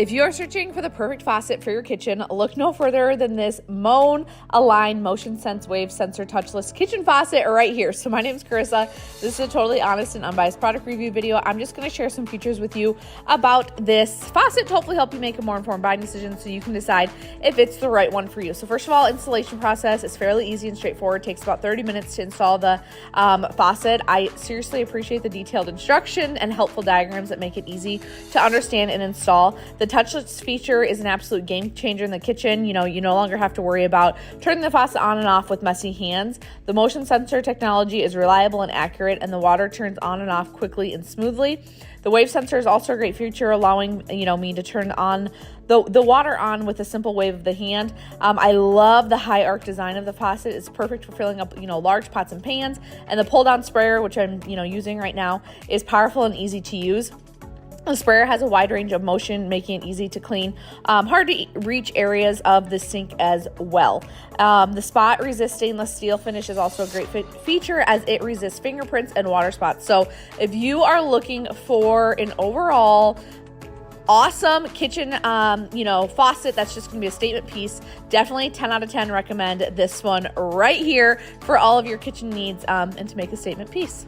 If you are searching for the perfect faucet for your kitchen, look no further than this Moen aligned MotionSense Wave sensor touchless kitchen faucet right here. So my name is Carissa. This is a totally honest and unbiased product review video. I'm just going to share some features with you about this faucet to hopefully help you make a more informed buying decision so you can decide if it's the right one for you. So first of all, installation process is fairly easy and straightforward. It takes about 30 minutes to install the faucet. I seriously appreciate the detailed instruction and helpful diagrams that make it easy to understand and install. The touchless feature is an absolute game changer in the kitchen. You no longer have to worry about turning the faucet on and off with messy hands. The motion sensor technology is reliable and accurate, and the water turns on and off quickly and smoothly. The wave sensor is also a great feature, allowing me to turn on the water on with a simple wave of the hand. I love the high arc design of the faucet. It's perfect for filling up large pots and pans. And the pull down sprayer, which I'm using right now, is powerful and easy to use. The sprayer has a wide range of motion, making it easy to clean hard to reach areas of the sink as well. The spot resist stainless steel finish is also a great feature as it resists fingerprints and water spots. So if you are looking for an overall awesome kitchen faucet that's just gonna be a statement piece, definitely 10 out of 10 recommend this one right here for all of your kitchen needs and to make a statement piece.